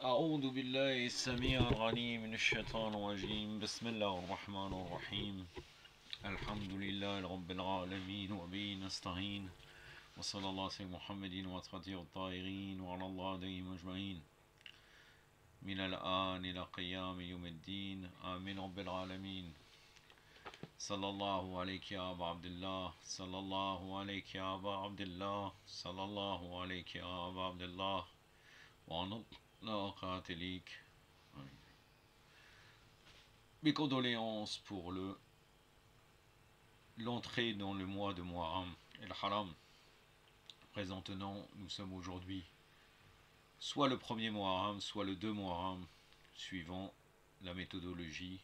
أعوذ بالله السميع العليم من الشيطان الرجيم بسم الله الرحمن الرحيم الحمد لله رب العالمين وبه نستعين وصلى الله على محمد وأصحابه الطاهرين وعلى الله عليهم أجمعين من الآن إلى قيام يوم الدين آمين رب العالمين صلى الله عليك يا أبا عبد الله صلى الله عليك يا أبا عبد الله صلى الله عليك يا أبا عبد الله وعن الله قاتليك. Mes condoléances pour l'entrée dans le mois de Muharram et le Haram. Présentement, nous sommes aujourd'hui soit le premier Muharram, soit le 2 Muharram, suivant la méthodologie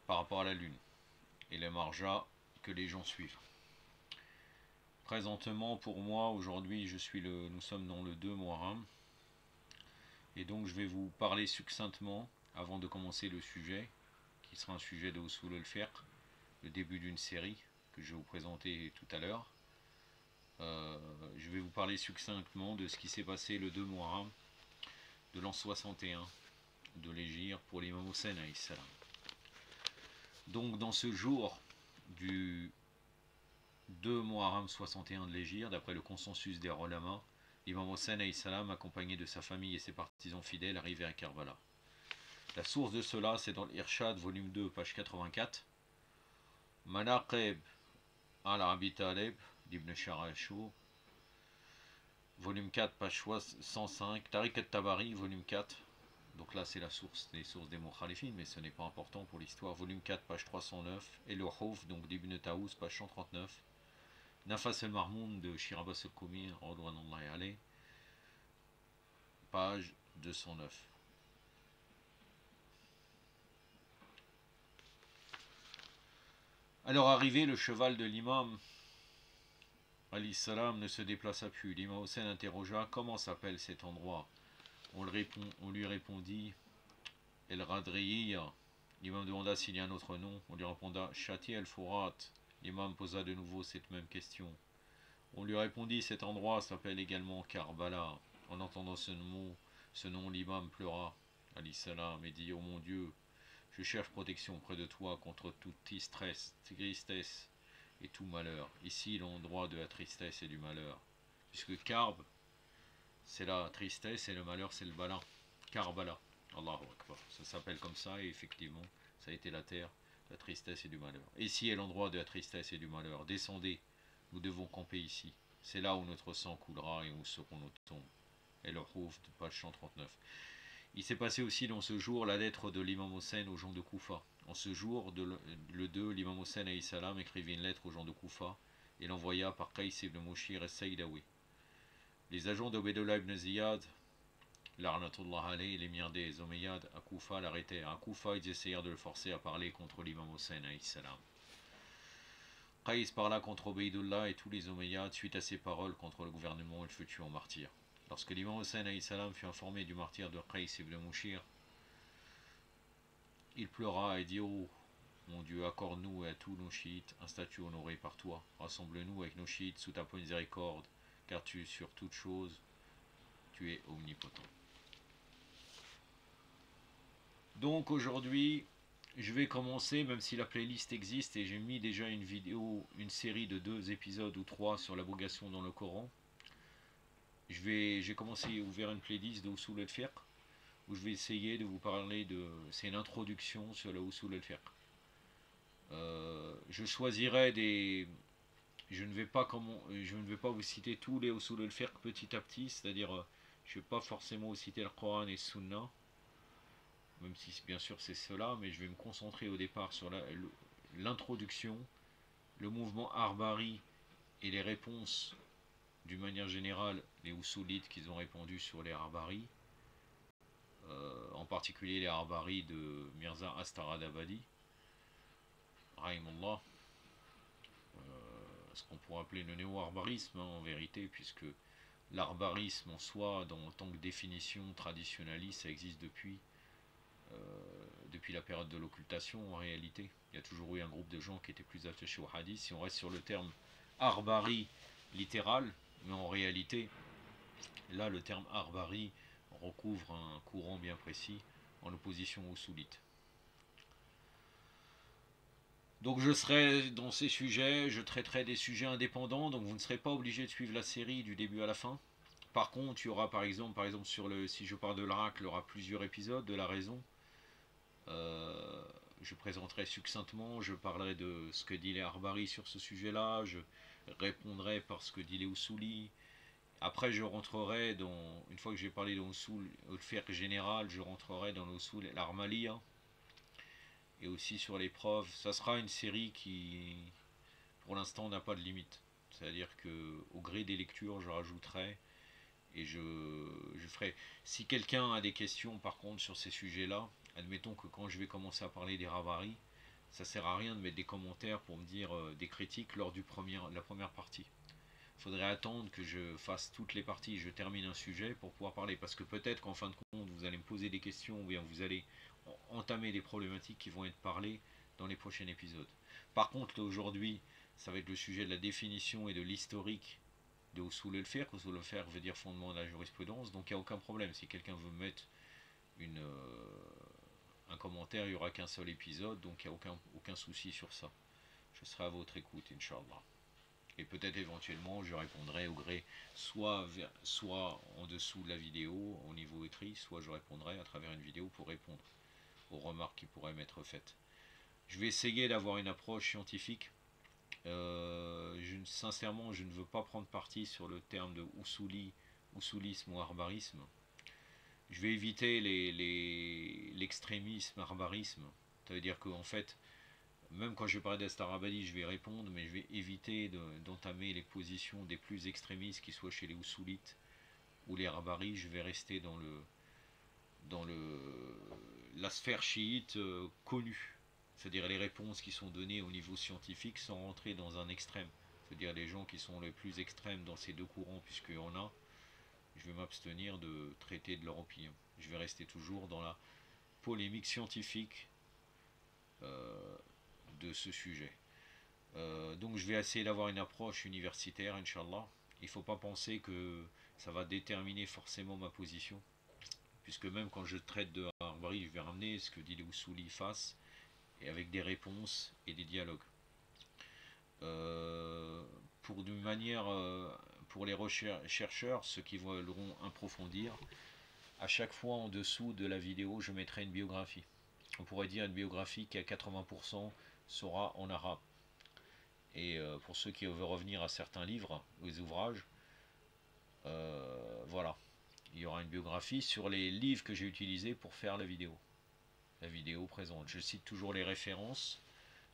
par rapport à la lune et les marjas que les gens suivent. Présentement, pour moi, aujourd'hui, nous sommes dans le 2 Muharram. Et donc, je vais vous parler succinctement, avant de commencer le sujet, qui sera un sujet de Usul al-Fiqh, le début d'une série que je vais vous présenter tout à l'heure. Je vais vous parler succinctement de ce qui s'est passé le 2 Muharram de l'an 61 de l'Hégire pour l'imam Hussein alayhi salam. Donc dans ce jour du 2 Muharram 61 de l'Hégire, d'après le consensus des ulama, l'imam Hussein alayhi salam, accompagné de sa famille et ses partisans fidèles, arrivait à Karbala. La source de cela, c'est dans l'Irshad, volume 2, page 84. Manaqib al-Abi Talib d'Ibn Sharashou, volume 4, page 105. Tariq al-Tabari, volume 4. Donc là, c'est les sources des Mukhalifin, mais ce n'est pas important pour l'histoire. Volume 4, page 309. Et le Houf, donc d'Ibn Taous, page 139. Nafas al-Marmoun de Shir Abbas al-Koumi, radouanallahi alayh, page 209. Alors arrivé, le cheval de l'imam alayhi salam ne se déplaça plus. L'imam Hussein interrogea: comment s'appelle cet endroit? On lui répondit El Radriya. L'imam demanda s'il y a un autre nom. On lui répondit Shati el-Furat. L'imam posa de nouveau cette même question. On lui répondit: cet endroit s'appelle également Karbala. En entendant ce nom, l'imam pleura alayhi salam et dit: oh mon Dieu, je cherche protection auprès de toi contre toute tristesse et tout malheur. Ici, l'endroit de la tristesse et du malheur. Puisque Karb, c'est la tristesse et le malheur, c'est le bala. Karbala. Allahu Akbar. Ça s'appelle comme ça et effectivement, ça a été la terre, la tristesse et du malheur. Ici est l'endroit de la tristesse et du malheur. Descendez, nous devons camper ici. C'est là où notre sang coulera et où seront nos tombes. Et le Houf, page 139. Il s'est passé aussi dans ce jour la lettre de l'imam Hussein aux gens de Koufa. En ce jour, le 2, l'imam Hussein alayhi salam écrivit une lettre aux gens de Koufa et l'envoya par Qais ibn Mushir et Saïdawi. Les agents d'Obedullah ibn Ziyad, l'arnatullah alayhi, l'émir des Omeyyades à Koufa, l'arrêtèrent. À Koufa, ils essayèrent de le forcer à parler contre l'imam Hussein alayhi salam. Qais parla contre Obedullah et tous les Omeyyades suite à ses paroles contre le gouvernement et le fut tué en martyr. Lorsque l'imam Hussein alayhi salam fut informé du martyr de Qais ibn Mushir, il pleura et dit: oh mon Dieu, accorde-nous et à tous nos chiites un statut honoré par toi. Rassemble-nous avec nos chiites sous ta miséricorde, car tu, sur toute chose, tu es omnipotent. Donc aujourd'hui, je vais commencer, même si la playlist existe et j'ai mis déjà une vidéo, une série de 2 épisodes ou 3 sur l'abrogation dans le Coran. J'ai commencé à ouvrir une playlist de Usul al-Fiqh où je vais essayer de vous parler c'est une introduction sur le Usul al-Fiqh. Je choisirai je ne vais pas vous citer tous les Usul al-Fiqh petit à petit, c'est-à-dire je ne vais pas forcément vous citer le Coran et le Sunna, même si bien sûr c'est cela, mais je vais me concentrer au départ sur l'introduction, le mouvement Arbari et les réponses d'une manière générale, les Usulites qu'ils ont répondu sur les Arbari, en particulier les Arbari de Mirza Astaradabadi, Rahimullah, ce qu'on pourrait appeler le néo-arbarisme en vérité, puisque l'arbarisme en soi, en tant que définition traditionnaliste, ça existe depuis la période de l'occultation en réalité. Il y a toujours eu un groupe de gens qui étaient plus attachés au hadith. Si on reste sur le terme arbari littéral, mais en réalité, là le terme arbari recouvre un courant bien précis en opposition aux soulites. Donc je serai dans ces sujets, je traiterai des sujets indépendants, donc vous ne serez pas obligé de suivre la série du début à la fin. Par contre, il y aura par exemple sur le, si je parle de l'Aracle, il y aura plusieurs épisodes de la raison. Je présenterai succinctement, je parlerai de ce que dit les Harbari sur ce sujet-là, je répondrai par ce que dit les Usuli. Après, je rentrerai dans, une fois que j'ai parlé de Usul, le fiqh général, je rentrerai dans l'Usul et l'Armalia. Et aussi sur les preuves. Ça sera une série qui, pour l'instant, n'a pas de limite. C'est-à-dire que au gré des lectures, je rajouterai et je ferai. Si quelqu'un a des questions, par contre, sur ces sujets-là, admettons que quand je vais commencer à parler des Ravaris, ça sert à rien de mettre des commentaires pour me dire des critiques lors la première partie. Il faudrait attendre que je fasse toutes les parties, je termine un sujet pour pouvoir parler. Parce que peut-être qu'en fin de compte, vous allez me poser des questions ou bien vous allez entamer des problématiques qui vont être parlées dans les prochains épisodes. Par contre, aujourd'hui, ça va être le sujet de la définition et de l'historique de Usul el-Fiqh. Usul el-Fiqh veut dire fondement de la jurisprudence, donc il n'y a aucun problème. Si quelqu'un veut mettre un commentaire, il n'y aura qu'un seul épisode, donc il n'y a aucun souci sur ça. Je serai à votre écoute, Inch'Allah. Et peut-être éventuellement je répondrai au gré, soit en dessous de la vidéo, au niveau écrit, soit je répondrai à travers une vidéo pour répondre aux remarques qui pourraient m'être faites. Je vais essayer d'avoir une approche scientifique. Sincèrement, je ne veux pas prendre parti sur le terme de usulisme ou arbarisme. Je vais éviter l'extrémisme, arbarisme. Ça veut dire qu'en fait, même quand je parle d'Astarabadi, je vais répondre, mais je vais éviter d'entamer les positions des plus extrémistes, qu'ils soient chez les Usulites ou les Rabaris. Je vais rester dans la sphère chiite connue. C'est-à-dire les réponses qui sont données au niveau scientifique sans rentrer dans un extrême. C'est-à-dire les gens qui sont les plus extrêmes dans ces deux courants, puisqu'il y en a, je vais m'abstenir de traiter de leur opinion. Je vais rester toujours dans la polémique scientifique de ce sujet. Donc je vais essayer d'avoir une approche universitaire, Inch'Allah. Il ne faut pas penser que ça va déterminer forcément ma position, puisque même quand je traite de Harbari, je vais ramener ce que dit les Usuli face, et avec des réponses et des dialogues. Pour d'une manière, pour les chercheurs, ceux qui voudront approfondir, à chaque fois en dessous de la vidéo, je mettrai une biographie. On pourrait dire une biographie qui à 80% sera en arabe. Et pour ceux qui veulent revenir à certains livres, aux ouvrages, voilà. Il y aura une biographie sur les livres que j'ai utilisés pour faire la vidéo. La vidéo présente. Je cite toujours les références,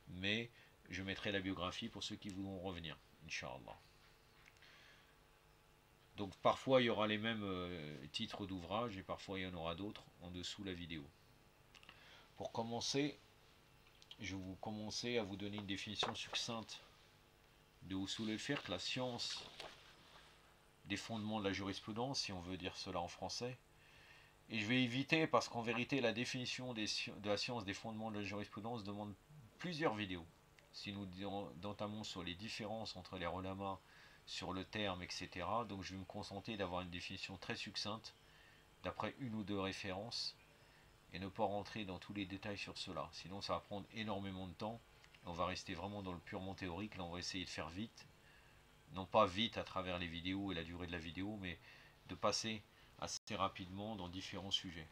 mais je mettrai la biographie pour ceux qui voudront revenir, Inch'Allah. Donc parfois il y aura les mêmes titres d'ouvrages et parfois il y en aura d'autres en dessous de la vidéo. Pour commencer, je vais commencer à vous donner une définition succincte de Usul el-Fiqh, la science des fondements de la jurisprudence, si on veut dire cela en français. Et je vais éviter, parce qu'en vérité, la définition de la science des fondements de la jurisprudence demande plusieurs vidéos. Si nous entamons sur les différences entre les relamas, sur le terme, etc. Donc je vais me concentrer d'avoir une définition très succincte, d'après une ou deux références, et ne pas rentrer dans tous les détails sur cela. Sinon ça va prendre énormément de temps. On va rester vraiment dans le purement théorique. Là on va essayer de faire vite. Non pas vite à travers les vidéos et la durée de la vidéo, mais de passer assez rapidement dans différents sujets.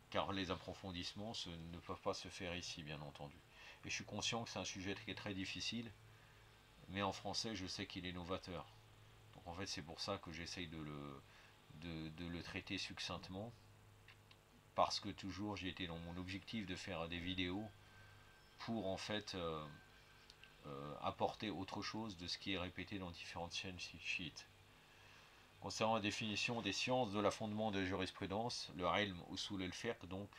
Car les approfondissements ne peuvent pas se faire ici, bien entendu. Et je suis conscient que c'est un sujet qui est très difficile, mais en français, je sais qu'il est novateur. Donc en fait, c'est pour ça que j'essaye de le traiter succinctement, parce que toujours j'ai été dans mon objectif de faire des vidéos pour en fait apporter autre chose de ce qui est répété dans différentes chaînes chiites. Concernant la définition des sciences de la fondement de la jurisprudence, le ilm usul el-fiqh, donc,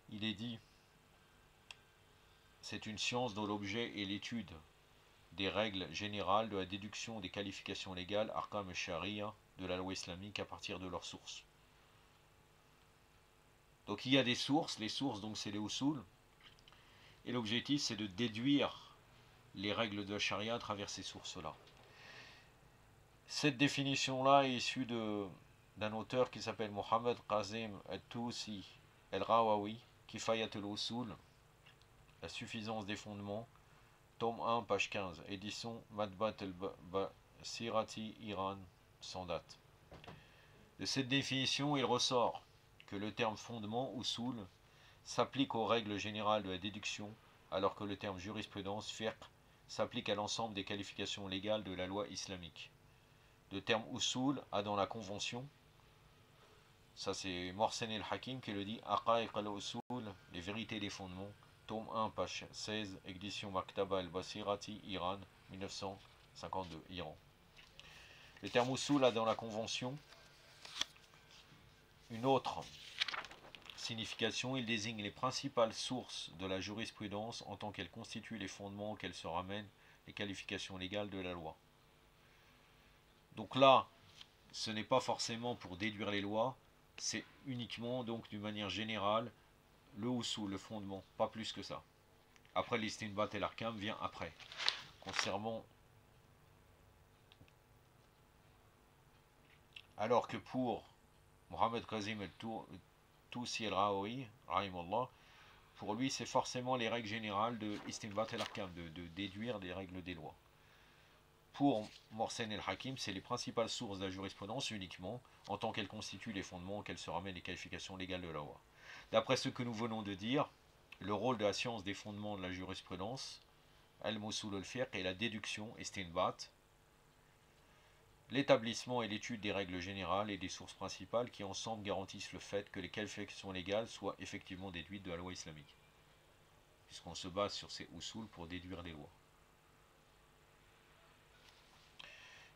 il est dit, c'est une science dont l'objet est l'étude des règles générales de la déduction des qualifications légales, arkam sharia, de la loi islamique à partir de leurs sources. Donc il y a des sources, les sources donc c'est les usul, et l'objectif c'est de déduire les règles de la charia à travers ces sources-là. Cette définition-là est issue de d'un auteur qui s'appelle Mohamed Qazim al-Tousi el-Rawawi, Kifayat al-Usul, la suffisance des fondements, tome 1, page 15, édition Madbat al-Basirati, Iran, sans date. De cette définition, il ressort que le terme fondement, usul, s'applique aux règles générales de la déduction, alors que le terme jurisprudence, fiqh, s'applique à l'ensemble des qualifications légales de la loi islamique. Le terme usul a dans la convention, ça c'est Mohsen el-Hakim qui le dit, Aqa'iq al-usul, les vérités des fondements, tome 1, page 16, édition Maktaba al-Basirati, Iran, 1952, Iran. Le terme usul a dans la convention une autre signification, il désigne les principales sources de la jurisprudence en tant qu'elles constituent les fondements auxquels se ramènent les qualifications légales de la loi. Donc là, ce n'est pas forcément pour déduire les lois, c'est uniquement, donc d'une manière générale, le usul, le fondement, pas plus que ça. Après, l'istinbat et l'arkam vient après. Concernant... Alors que pour Mohamed Qazim el-Tousi el-Rawawi, pour lui, c'est forcément les règles générales de istinbat et l'arkam, de déduire des règles des lois. Pour Mohsen el-Hakim, c'est les principales sources de la jurisprudence uniquement, en tant qu'elles constituent les fondements auxquels se ramènent les qualifications légales de la loi. D'après ce que nous venons de dire, le rôle de la science des fondements de la jurisprudence, al-Musul al-Fiqh, est la déduction, istinbat, l'établissement et l'étude des règles générales et des sources principales qui ensemble garantissent le fait que les qualifications légales soient effectivement déduites de la loi islamique. Puisqu'on se base sur ces usul pour déduire des lois.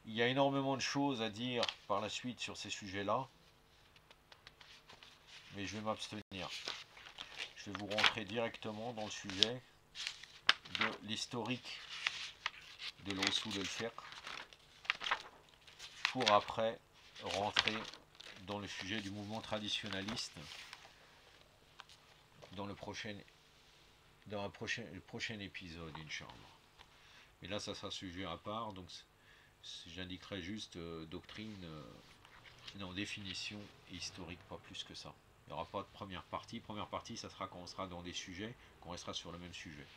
Il y a énormément de choses à dire par la suite sur ces sujets-là, mais je vais m'abstenir. Je vais vous rentrer directement dans le sujet de l'historique de l'usul al-fiqh, pour après rentrer dans le sujet du mouvement traditionnaliste dans le prochain épisode, Inch'Allah. Mais là, ça sera sujet à part, donc j'indiquerai juste doctrine, non, définition historique, pas plus que ça. Il n'y aura pas de première partie. Première partie, ça sera quand on sera dans des sujets, qu'on restera sur le même sujet.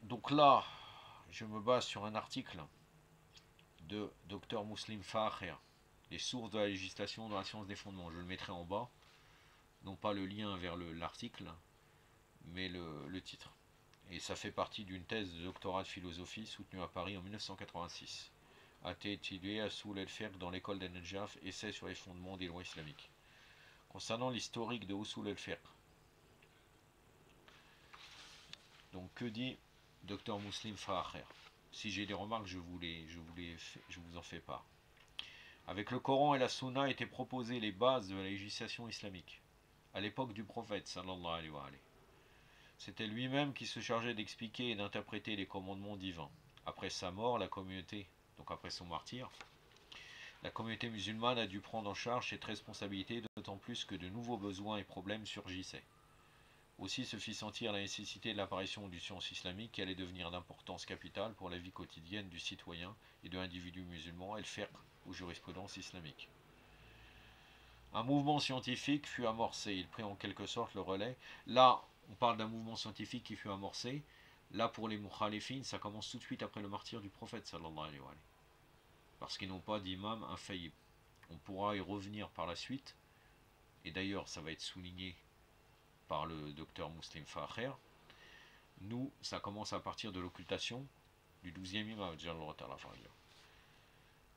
Donc là, je me base sur un article de Dr Muslim Faher, les sources de la législation dans la science des fondements. Je le mettrai en bas, non pas le lien vers l'article, mais le titre. Et ça fait partie d'une thèse de doctorat de philosophie soutenue à Paris en 1986. A été étudié à Soul el-Fiqh dans l'école d'Al-Najaf, essai sur les fondements des lois islamiques. Concernant l'historique de Usul el-Fiqh, donc que dit Dr Muslim Faher? Si j'ai des remarques, je vous en fais part. Avec le Coran et la Sunna étaient proposées les bases de la législation islamique. À l'époque du prophète, sallallahu alayhi wa alayhi. C'était lui-même qui se chargeait d'expliquer et d'interpréter les commandements divins. Après sa mort, la communauté, donc après son martyre, la communauté musulmane a dû prendre en charge cette responsabilité, d'autant plus que de nouveaux besoins et problèmes surgissaient. Aussi se fit sentir la nécessité de l'apparition d'une science islamique qui allait devenir d'importance capitale pour la vie quotidienne du citoyen et de l'individu musulman, et le fiqh aux jurisprudences islamiques. Un mouvement scientifique fut amorcé, il prit en quelque sorte le relais. Là, on parle d'un mouvement scientifique qui fut amorcé. Là, pour les mukhalifines, ça commence tout de suite après le martyre du prophète, sallallahu alayhi wa alayhi. Parce qu'ils n'ont pas d'imam infaillible. On pourra y revenir par la suite, et d'ailleurs, ça va être souligné par le docteur Muslim Faher. Nous, ça commence à partir de l'occultation du 12e imam.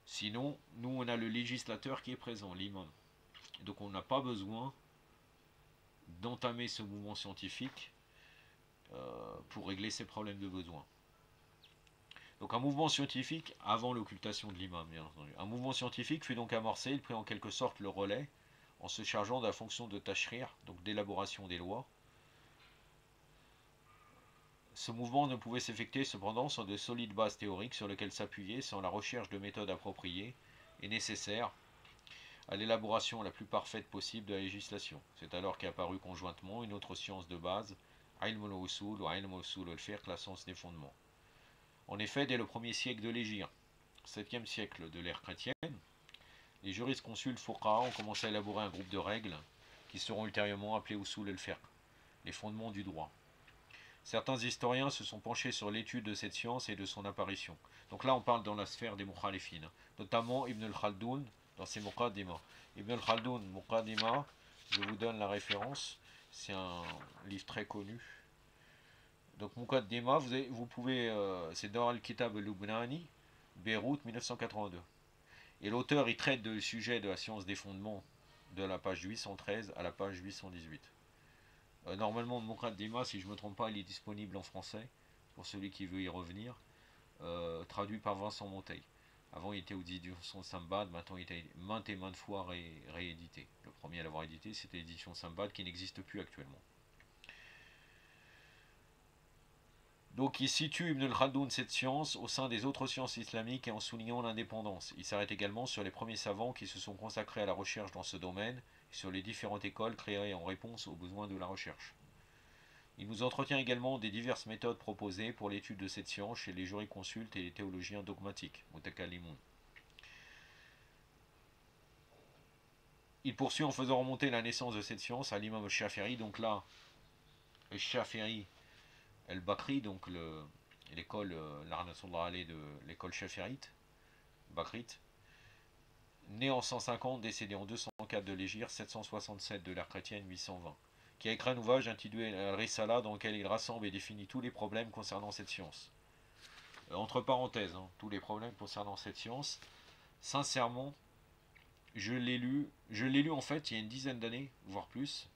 Sinon, nous, on a le législateur qui est présent, l'imam. Donc, on n'a pas besoin d'entamer ce mouvement scientifique pour régler ces problèmes de besoin. Donc, un mouvement scientifique, avant l'occultation de l'imam, bien entendu. Un mouvement scientifique fut donc amorcé, il prit en quelque sorte le relais en se chargeant de la fonction de tashrir, donc d'élaboration des lois. Ce mouvement ne pouvait s'effectuer cependant sans de solides bases théoriques sur lesquelles s'appuyer, sans la recherche de méthodes appropriées et nécessaires à l'élaboration la plus parfaite possible de la législation. C'est alors qu'est apparue conjointement une autre science de base, Ilm al-Usul ou Ilm al-Usul al-Fiqh, la science des fondements. En effet, dès le 1er siècle de l'Hégire, 7e siècle de l'ère chrétienne, les jurisconsultes fuqaha ont commencé à élaborer un groupe de règles qui seront ultérieurement appelées usul al-fiqh, les fondements du droit. Certains historiens se sont penchés sur l'étude de cette science et de son apparition. Donc là, on parle dans la sphère des mukhalifines, notamment Ibn al-Khaldoun dans ses Muqaddimah. Ibn al-Khaldoun, Muqaddimah, je vous donne la référence, c'est un livre très connu. Donc Muqaddimah, vous pouvez, c'est dans Al-Kitab al-Lubnani, Beyrouth, 1982. Et l'auteur, il traite du sujet de la science des fondements de la page 813 à la page 818. Normalement, Muqaddimah, si je ne me trompe pas, il est disponible en français, pour celui qui veut y revenir, traduit par Vincent Monteil. Avant, il était aux éditions Sambad, maintenant il est maintes et maintes fois réédité. Le premier à l'avoir édité, c'était l'édition Sambad, qui n'existe plus actuellement. Donc il situe Ibn al-Khaldoun cette science au sein des autres sciences islamiques et en soulignant l'indépendance. Il s'arrête également sur les premiers savants qui se sont consacrés à la recherche dans ce domaine et sur les différentes écoles créées en réponse aux besoins de la recherche. Il nous entretient également des diverses méthodes proposées pour l'étude de cette science chez les jurisconsultes et les théologiens dogmatiques, mutakallimun. Il poursuit en faisant remonter la naissance de cette science à l'imam al-Shafi'i, donc là, al-Shafi'i al-Bakri, donc l'école, de l'école shafi'ite, Bakrite, né en 150, décédé en 204 de l'Hégire, 767 de l'ère chrétienne, 820, qui a écrit un ouvrage intitulé Al-Risala, dans lequel il rassemble et définit tous les problèmes concernant cette science. Entre parenthèses, tous les problèmes concernant cette science. Sincèrement, je l'ai lu en fait il y a une dizaine d'années, voire plus,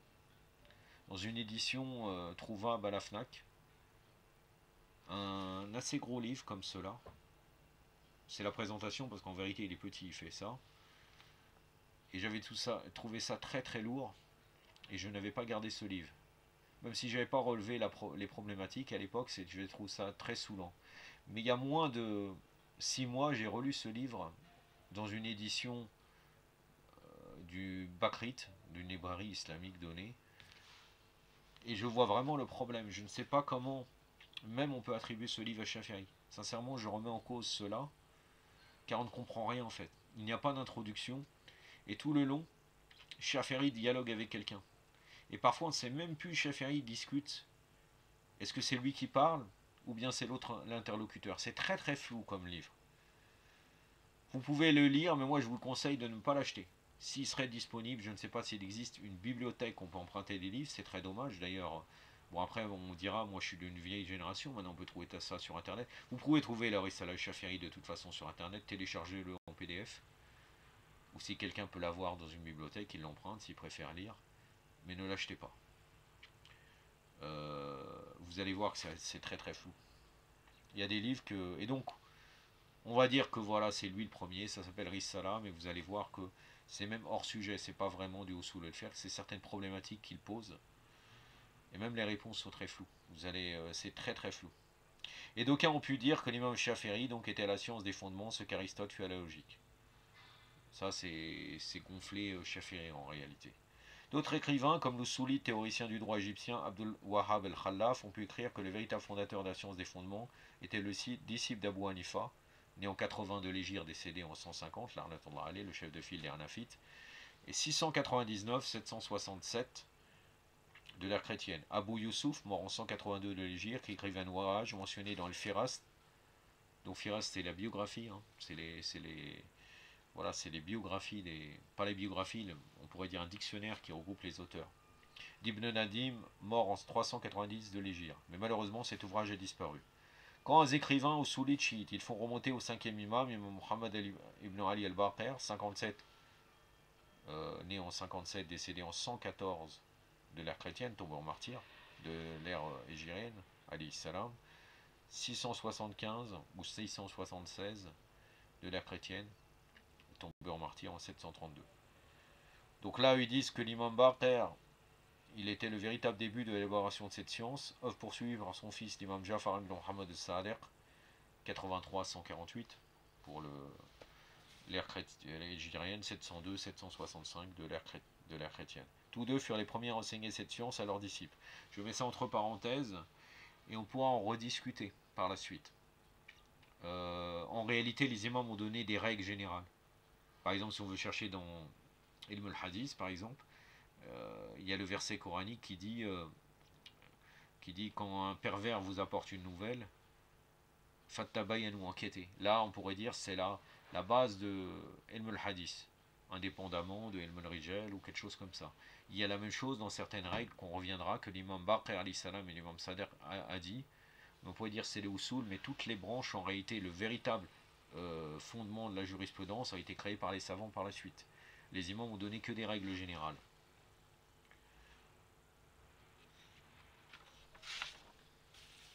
dans une édition trouvable à la FNAC. Un assez gros livre comme cela. C'est la présentation parce qu'en vérité il est petit, il fait ça. Et j'avais trouvé ça très très lourd et je n'avais pas gardé ce livre. Même si je n'avais pas relevé les problématiques à l'époque, je trouve ça très saoulant. Mais il y a moins de 6 mois, j'ai relu ce livre dans une édition du Bakrite, d'une librairie islamique donnée. Et je vois vraiment le problème. Je ne sais pas comment même on peut attribuer ce livre à Shafi'i. Sincèrement, je remets en cause cela, car on ne comprend rien en fait. Il n'y a pas d'introduction, et tout le long, Shafi'i dialogue avec quelqu'un. Et parfois, on ne sait même plus, Shafi'i discute. Est-ce que c'est lui qui parle, ou bien c'est l'autre, l'interlocuteur? C'est très très flou comme livre. Vous pouvez le lire, mais moi je vous conseille de ne pas l'acheter. S'il serait disponible, je ne sais pas s'il existe une bibliothèque où on peut emprunter des livres, c'est très dommage d'ailleurs. Bon après on dira, moi je suis d'une vieille génération, maintenant on peut trouver ça sur internet. Vous pouvez trouver la Risala al-Shafi'i de toute façon sur internet, téléchargez-le en PDF. Ou si quelqu'un peut l'avoir dans une bibliothèque, il l'emprunte s'il préfère lire. Mais ne l'achetez pas. Vous allez voir que c'est très très flou. Il y a des livres que... Et donc, on va dire que voilà, c'est lui le premier, ça s'appelle Risala, mais vous allez voir que c'est même hors sujet, c'est pas vraiment du usul al-fiqh, c'est certaines problématiques qu'il pose. Et même les réponses sont très floues. C'est très très flou. Et d'aucuns ont pu dire que l'imam Shafi'i donc était à la science des fondements, ce qu'Aristote fut à la logique. Ça c'est gonflé Shafi'i en réalité. D'autres écrivains, comme le souli théoricien du droit égyptien Abdul Wahhab al-Khallaf, ont pu écrire que le véritable fondateur de la science des fondements était le disciple d'Abu Hanifa, né en 80 de l'Hégire, décédé en 150, le chef de file des Hanafites, et 699-767 de l'ère chrétienne. Abu Yusuf, mort en 182 de l'Hégire, qui écrivait un ouvrage mentionné dans le Firast. Donc Firast, c'est la biographie, c'est les biographies, pas les biographies, on pourrait dire un dictionnaire qui regroupe les auteurs. D'Ibn Nadim, mort en 390 de l'Hégire. Mais malheureusement, cet ouvrage a disparu. Quand les écrivains au Soulit chiites, ils font remonter au 5e imam, Muhammad ibn Ali al-Baqir, 57, né en 57, décédé en 114 de l'ère chrétienne, tombé en martyr, de l'ère hégirienne, alayhi salam, 675 ou 676 de l'ère chrétienne, tombé en martyr en 732. Donc là, ils disent que l'imam Baqir, il était le véritable début de l'élaboration de cette science, œuvre poursuivre son fils l'imam Jafar ibn Muhammad al-Sadiq, 83-148, pour l'ère hégirienne, 702-765 de l'ère chrétienne. Tous deux furent les premiers à enseigner cette science à leurs disciples. Je mets ça entre parenthèses, et on pourra en rediscuter par la suite. en réalité, les imams ont donné des règles générales. Par exemple, si on veut chercher dans Ilm al-Hadith, par exemple, il y a le verset coranique qui dit quand un pervers vous apporte une nouvelle, fattabayanu, enquêtez. Là, on pourrait dire c'est la base de Ilm al-Hadith, indépendamment de Ilm al-Rijal ou quelque chose comme ça. Il y a la même chose dans certaines règles qu'on reviendra, que l'imam Baqir alayhi salam et l'imam Sadr a dit. On pourrait dire c'est les usul, mais toutes les branches, en réalité, le véritable fondement de la jurisprudence a été créé par les savants par la suite. Les imams ont donné que des règles générales.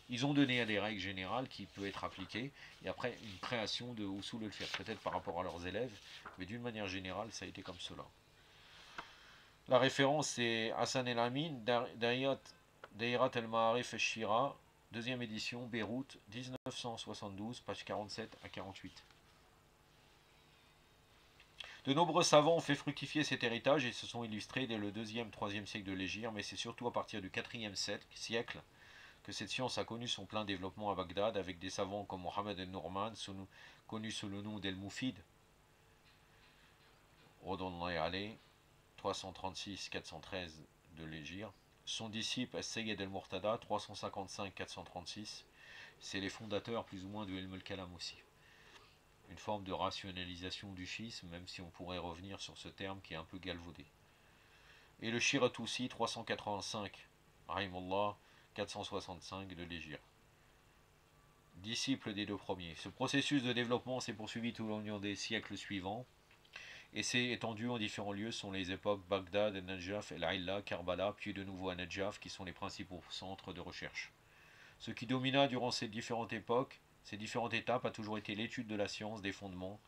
Ils ont donné des règles générales qui peuvent être appliquées, et après une création de usul al-fiqh, peut-être par rapport à leurs élèves, mais d'une manière générale, ça a été comme cela. La référence c'est Hassan el-Amin, Dairat el-Ma'arif al-Shira, deuxième édition, Beyrouth, 1972, page 47 à 48. De nombreux savants ont fait fructifier cet héritage et se sont illustrés dès le 2e-3e siècle de l'Hégire, mais c'est surtout à partir du 4e siècle que cette science a connu son plein développement à Bagdad, avec des savants comme Mohammed el-Nourman, connu sous le nom d'El-Moufid, Rodonnaï Ali, 336-413 de l'Hégire. Son disciple As-Sayyid el-Murtada, 355-436, c'est les fondateurs plus ou moins de Ilm al-Kalam aussi. Une forme de rationalisation du schisme, même si on pourrait revenir sur ce terme qui est un peu galvaudé. Et le Shiratoussi, 385, Rahimullah, 465 de l'Hégire. Disciple des deux premiers. Ce processus de développement s'est poursuivi tout au long des siècles suivants et s'est étendu en différents lieux, sont les époques Bagdad, Najaf, El-Aïla, Karbala, puis de nouveau à Najaf, qui sont les principaux centres de recherche. Ce qui domina durant ces différentes époques, ces différentes étapes, a toujours été l'étude de la science, des fondements,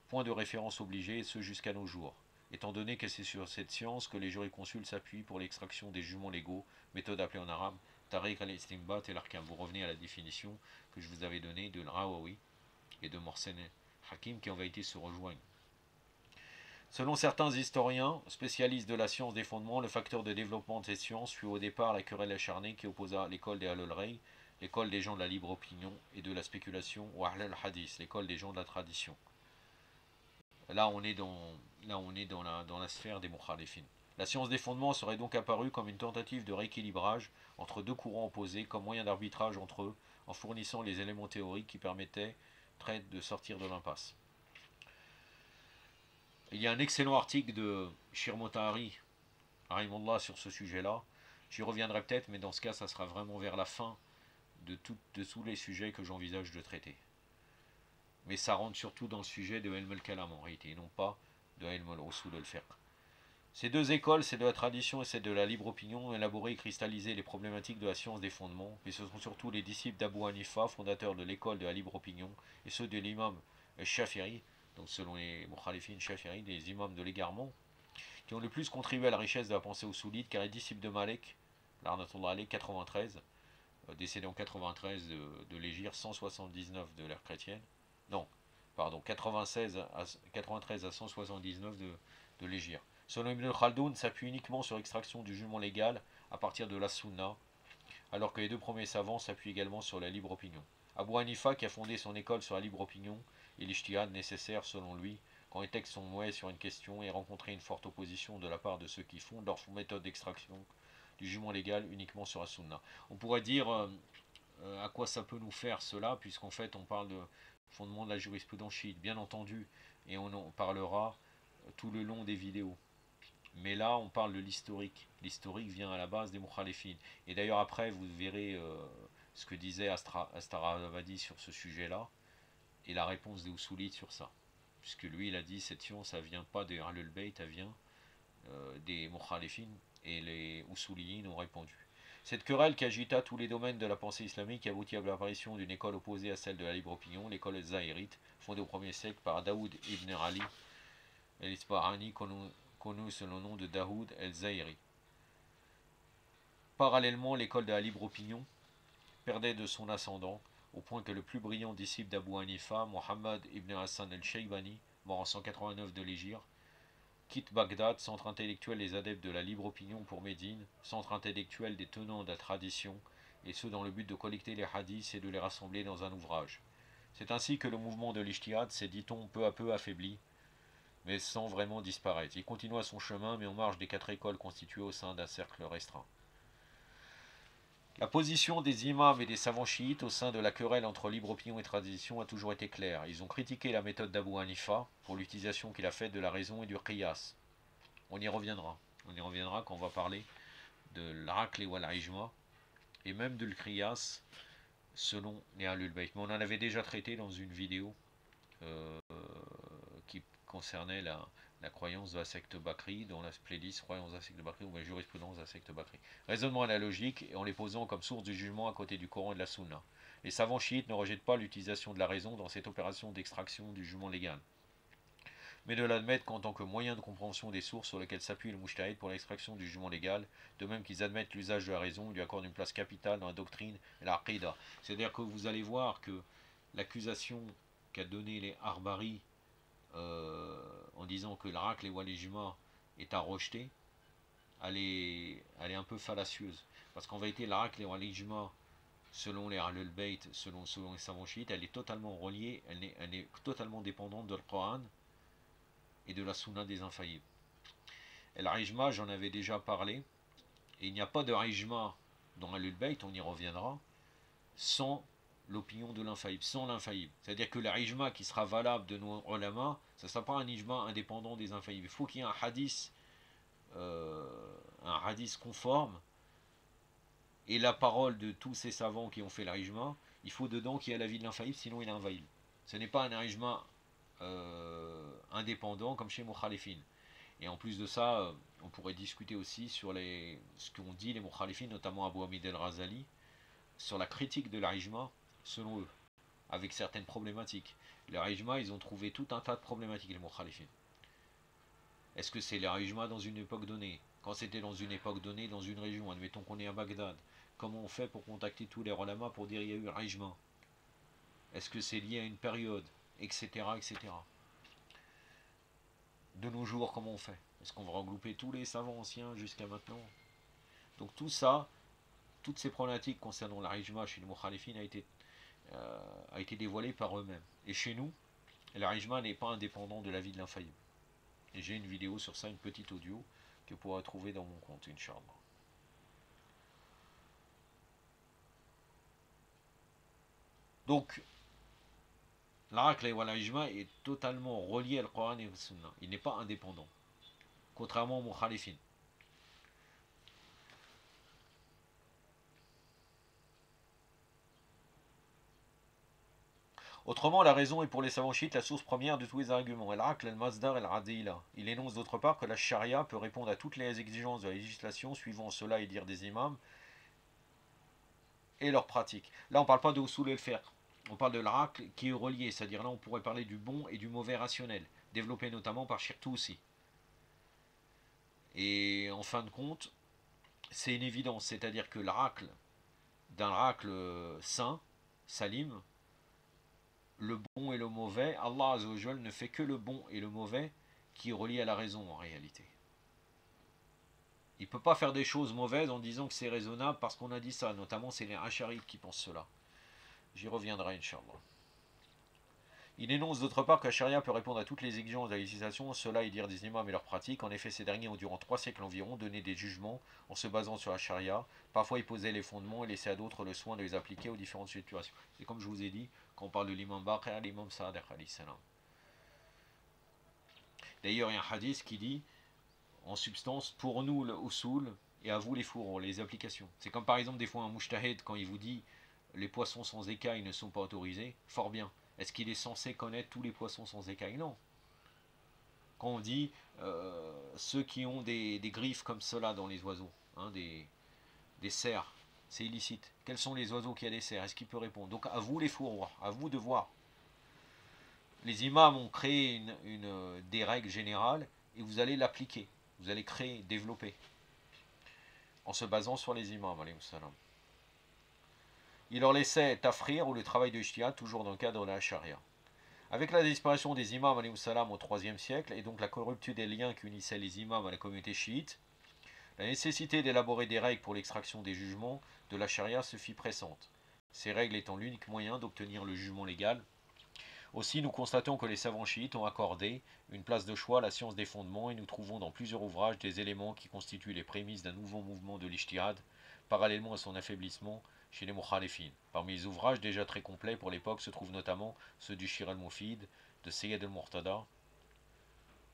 point de référence obligé, et ce jusqu'à nos jours, étant donné que c'est sur cette science que les jurisconsultes s'appuient pour l'extraction des jugements légaux, méthode appelée en arabe Tariq al-Istinbat et l'Arkam. Vous revenez à la définition que je vous avais donnée de Rawawi et de Morsen Hakim, qui en vérité se rejoignent. Selon certains historiens, spécialistes de la science des fondements, le facteur de développement de ces sciences fut au départ la querelle acharnée qui opposa l'école des Ahlul-Ray, l'école des gens de la libre opinion et de la spéculation, ou Ahl al-Hadith, l'école des gens de la tradition. Là, on est dans la sphère des Mukhalifin. La science des fondements serait donc apparue comme une tentative de rééquilibrage entre deux courants opposés, comme moyen d'arbitrage entre eux, en fournissant les éléments théoriques qui permettaient de sortir de l'impasse. Il y a un excellent article de Shir Motahari, Rahimullah, sur ce sujet-là. J'y reviendrai peut-être, mais dans ce cas, ça sera vraiment vers la fin de tous les sujets que j'envisage de traiter. Mais ça rentre surtout dans le sujet de Ilm al-Kalam en réalité, et non pas de Ilm al-Usul al-Fiqh. Ces deux écoles, celle de la tradition et celle de la libre opinion, ont élaboré et cristallisé les problématiques de la science des fondements, mais ce sont surtout les disciples d'Abu Hanifa, fondateurs de l'école de la libre opinion, et ceux de l'imam Shafi'i, donc selon les Mukhalifin Shafi'i, des imams de l'égarement, qui ont le plus contribué à la richesse de la pensée usulite, car les disciples de Malek, Larnatullah Ali, 93, décédé en 93 de l'Hégire, 179 de l'ère chrétienne, non, pardon, 93 à 179 de l'Hégire. Selon Ibn Khaldoun, s'appuie uniquement sur l'extraction du jugement légal à partir de la Sunna, alors que les deux premiers savants s'appuient également sur la libre opinion. Abu Hanifa, qui a fondé son école sur la libre opinion, et l'ijtihad nécessaire selon lui, quand les textes sont muets sur une question, et rencontrer une forte opposition de la part de ceux qui fondent leur méthode d'extraction du jugement légal uniquement sur la Sunna. On pourrait dire à quoi ça peut nous faire cela, puisqu'en fait on parle de fondement de la jurisprudence chiite, bien entendu, et on en parlera tout le long des vidéos. Mais là, on parle de l'historique. L'historique vient à la base des Mukhalifin. Et d'ailleurs, après, vous verrez ce que disait Astaravadi sur ce sujet-là, et la réponse des Usulites sur ça. Puisque lui, il a dit, cette science, ça vient pas des Ahlul Bayt, elle vient des Mukhalifin, et les Usuliyin ont répondu. Cette querelle qui agita tous les domaines de la pensée islamique aboutit à l'apparition d'une école opposée à celle de la libre opinion, l'école zahirite, fondée au 1er siècle par Daoud ibn Ali el-Isbahani, connu sous le nom de Daoud el-Zahiri. Parallèlement, l'école de la libre opinion perdait de son ascendant, au point que le plus brillant disciple d'Abu Hanifa, Mohammed ibn Hassan el-Shaybani, mort en 189 de l'Hégire, quitte Bagdad, centre intellectuel des adeptes de la libre opinion, pour Médine, centre intellectuel des tenants de la tradition, et ce dans le but de collecter les hadiths et de les rassembler dans un ouvrage. C'est ainsi que le mouvement de l'Ijtihad s'est, dit-on, peu à peu affaibli, mais sans vraiment disparaître. Il continua son chemin, mais en marge des 4 écoles constituées au sein d'un cercle restreint. La position des imams et des savants chiites au sein de la querelle entre libre opinion et tradition a toujours été claire. Ils ont critiqué la méthode d'Abu Hanifa pour l'utilisation qu'il a faite de la raison et du qiyas. On y reviendra. On y reviendra quand on va parler de l'aql wal ijma et même de l'qiyas selon les Ahlul Bayt. Mais on en avait déjà traité dans une vidéo qui concernait la croyance de la secte Bakri, dans la playlist croyance de la secte Bakri ou la jurisprudence de la secte Bakri. Raisonnement analogique en les posant comme source du jugement à côté du Coran et de la Sunna. Les savants chiites ne rejettent pas l'utilisation de la raison dans cette opération d'extraction du jugement légal, mais ne l'admettent qu'en tant que moyen de compréhension des sources sur lesquelles s'appuie le mujtahid pour l'extraction du jugement légal, de même qu'ils admettent l'usage de la raison et lui accordent une place capitale dans la doctrine et la aqida. C'est-à-dire que vous allez voir que l'accusation qu'a donnée les Arbari en disant que l'Aql et Walijma est à rejeter, elle est un peu fallacieuse. Parce qu'en vérité, l'Aql et Walijma, selon les Ahlul Bayt, selon les savants chiites, elle est totalement reliée, elle est totalement dépendante de Coran et de la Sunna des infaillibles. Et l'Ijma, j'en avais déjà parlé, et il n'y a pas de Ijma dans Ahlul Bayt, on y reviendra, sans l'opinion de l'infaillible, sans l'infaillible. C'est-à-dire que l'ijma qui sera valable de nos ulama, ça ne sera pas un ijma indépendant des infaillibles. Il faut qu'il y ait un hadith conforme, et la parole de tous ces savants qui ont fait l'ijma, il faut dedans qu'il y ait l'avis de l'infaillible, sinon il est invalide. Ce n'est pas un ijma indépendant comme chez Mukhalifin. Et en plus de ça, on pourrait discuter aussi sur ce qu'ont dit les Mukhalifin, notamment Abu Hamid el-Razali, sur la critique de l'ijma selon eux, avec certaines problématiques. Les ijma, ils ont trouvé tout un tas de problématiques, les mukhalifin. Est-ce que c'est les ijma dans une époque donnée? Quand c'était dans une époque donnée, dans une région, admettons qu'on est à Bagdad, comment on fait pour contacter tous les ulama pour dire il y a eu un ijma? Est-ce que c'est lié à une période? Etc. etc. De nos jours, comment on fait? Est-ce qu'on va regrouper tous les savants anciens jusqu'à maintenant? Donc tout ça, toutes ces problématiques concernant la ijma chez les mukhalifin a été dévoilée par eux-mêmes. Et chez nous, l'ijma n'est pas indépendant de l'avis de l'infaillible. Et j'ai une vidéo sur ça, une petite audio, que vous pourrez trouver dans mon compte, Inch'Allah. Donc, l'aql wal ijma est totalement relié à Coran et à Sunna. Il n'est pas indépendant. Contrairement aux mukhalifin. Autrement, la raison est pour les savants chiites la source première de tous les arguments. El-Aql, el-Masdar, el-Adila. Il énonce d'autre part que la charia peut répondre à toutes les exigences de la législation suivant cela et dire des imams et leurs pratiques. Là, on ne parle pas de usul el-fiqh. On parle de l'Aql qui est relié, c'est-à-dire là, on pourrait parler du bon et du mauvais rationnel, développé notamment par Shirtusi. Et en fin de compte, c'est une évidence, c'est-à-dire que l'Aql, d'un l'Aql saint, salim, le bon et le mauvais, Allah Azzawajal ne fait que le bon et le mauvais qui est relié à la raison en réalité. Il ne peut pas faire des choses mauvaises en disant que c'est raisonnable parce qu'on a dit ça, notamment c'est les Asharites qui pensent cela. J'y reviendrai, Inch'Allah. Il énonce d'autre part que la charia peut répondre à toutes les exigences de la législation, cela est dire des imams et leurs pratiques. En effet, ces derniers ont durant 3 siècles environ donné des jugements en se basant sur la charia. Parfois, ils posaient les fondements et laissaient à d'autres le soin de les appliquer aux différentes situations. C'est comme je vous ai dit, quand on parle de l'imam Baqir, l'imam Sadiq alayhi salam. D'ailleurs, il y a un hadith qui dit, en substance, pour nous le usul et à vous les fourreaux, les applications. C'est comme par exemple des fois un mujtahid quand il vous dit les poissons sans écailles ne sont pas autorisés, fort bien. Est-ce qu'il est censé connaître tous les poissons sans écailles? Non. Quand on dit ceux qui ont des griffes comme cela dans les oiseaux, hein, des cerfs, c'est illicite. Quels sont les oiseaux qui ont des cerfs? Est-ce qu'il peut répondre? Donc à vous les fourroirs, à vous de voir. Les imams ont créé des règles générales et vous allez l'appliquer. Vous allez créer, développer. En se basant sur les imams, alayhi salam. Il leur laissait tafrir ou le travail de ijtihad, toujours dans le cadre de la charia. Avec la disparition des imams alayhi salam au IIIe siècle, et donc la corruption des liens qui unissaient les imams à la communauté chiite, la nécessité d'élaborer des règles pour l'extraction des jugements de la charia se fit pressante. Ces règles étant l'unique moyen d'obtenir le jugement légal Aussi, nous constatons que les savants chiites ont accordé une place de choix à la science des fondements et nous trouvons dans plusieurs ouvrages des éléments qui constituent les prémices d'un nouveau mouvement de l'ijtihad, parallèlement à son affaiblissement chez les mukhalifin. Parmi les ouvrages déjà très complets pour l'époque se trouvent notamment ceux du Shir al-Mufid, de Sayyid al-Murtada,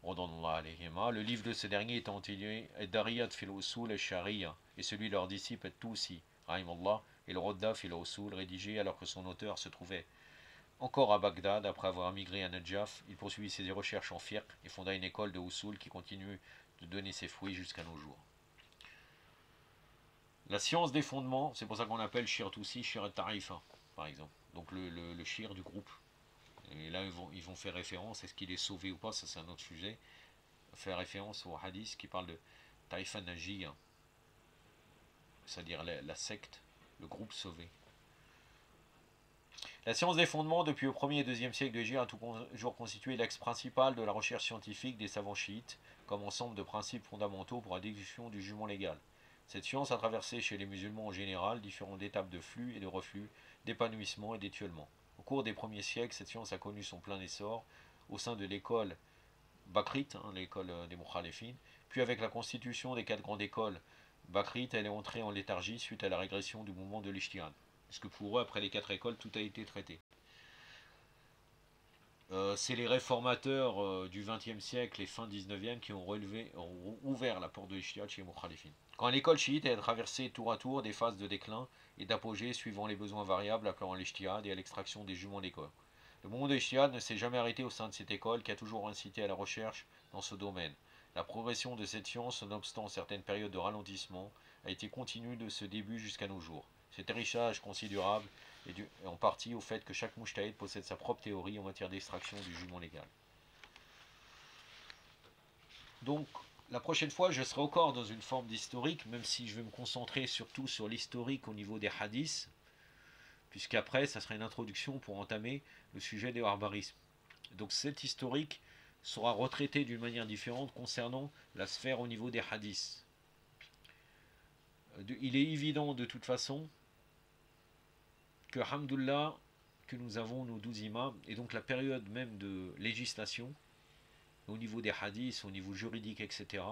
le livre de ce dernier étant intitulé Dariyat fil usul et Sharia, et celui de leur disciple Tousi, Rahimallah, et le Rodda fil usul, rédigé alors que son auteur se trouvait encore à Bagdad, après avoir migré à Najaf. Il poursuivit ses recherches en fiqh et fonda une école de usul qui continue de donner ses fruits jusqu'à nos jours. La science des fondements, c'est pour ça qu'on appelle Shir Tousi Shir Tarifa, par exemple. Donc le shir du groupe. Et là, ils vont faire référence, est-ce qu'il est sauvé ou pas, ça c'est un autre sujet. Faire référence au hadith qui parle de Taïfa Najiya, c'est-à-dire la secte, le groupe sauvé. La science des fondements, depuis le 1er et 2e siècle de Hégire, a toujours constitué l'axe principal de la recherche scientifique des savants chiites, comme ensemble de principes fondamentaux pour la déduction du jugement légal. Cette science a traversé chez les musulmans en général différentes étapes de flux et de reflux, d'épanouissement et d'étiolement. Au cours des premiers siècles, cette science a connu son plein essor au sein de l'école bakrite, l'école des mukhalifin, puis avec la constitution des 4 grandes écoles bakrites, elle est entrée en léthargie suite à la régression du mouvement de l'ijtihad. Parce que pour eux, après les 4 écoles, tout a été traité. C'est les réformateurs du XXe siècle et fin XIXe qui ont ouvert la porte de l'ijtihad chez les mukhalifin. Quand l'école chiite a traversé tour à tour des phases de déclin et d'apogée suivant les besoins variables appelant à l'ijtihad et à l'extraction des juments d'école. Le mouvement de l'ijtihad ne s'est jamais arrêté au sein de cette école qui a toujours incité à la recherche dans ce domaine. La progression de cette science, nonobstant certaines périodes de ralentissement, a été continue de ce début jusqu'à nos jours. Cet héritage considérable est dû en partie au fait que chaque mujtahid possède sa propre théorie en matière d'extraction du jugement légal. Donc, la prochaine fois, je serai encore dans une forme d'historique, même si je vais me concentrer surtout sur l'historique au niveau des hadiths, puisqu'après, ça sera une introduction pour entamer le sujet des barbarismes. Donc, cet historique sera retraité d'une manière différente concernant la sphère au niveau des hadiths. Il est évident de toute façon que, alhamdoulilah, que nous avons nos 12 imams, et donc la période même de législation, au niveau des hadiths, au niveau juridique, etc.,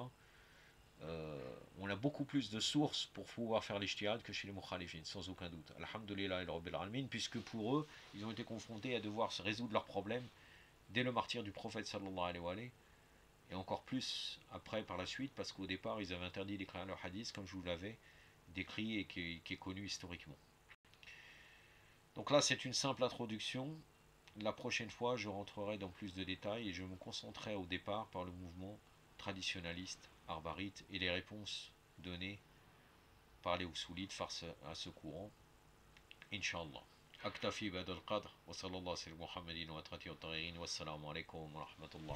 on a beaucoup plus de sources pour pouvoir faire l'ijtihad que chez les mukhalifin, sans aucun doute. Alhamdoulilah et rabbil alamin, puisque pour eux, ils ont été confrontés à devoir se résoudre leurs problèmes dès le martyre du prophète sallallahu alayhi wa sallam, et encore plus après par la suite, parce qu'au départ, ils avaient interdit d'écrire leur hadith, comme je vous l'avais décrit et qui est connu historiquement. Donc là, c'est une simple introduction. La prochaine fois, je rentrerai dans plus de détails et je me concentrerai au départ par le mouvement traditionnaliste, arbarite, et les réponses données par les usulites face à ce courant. Inch'Allah. أكتفي بهذا القدر وصلى الله على محمد وأترته الطاهرين والسلام عليكم ورحمة الله.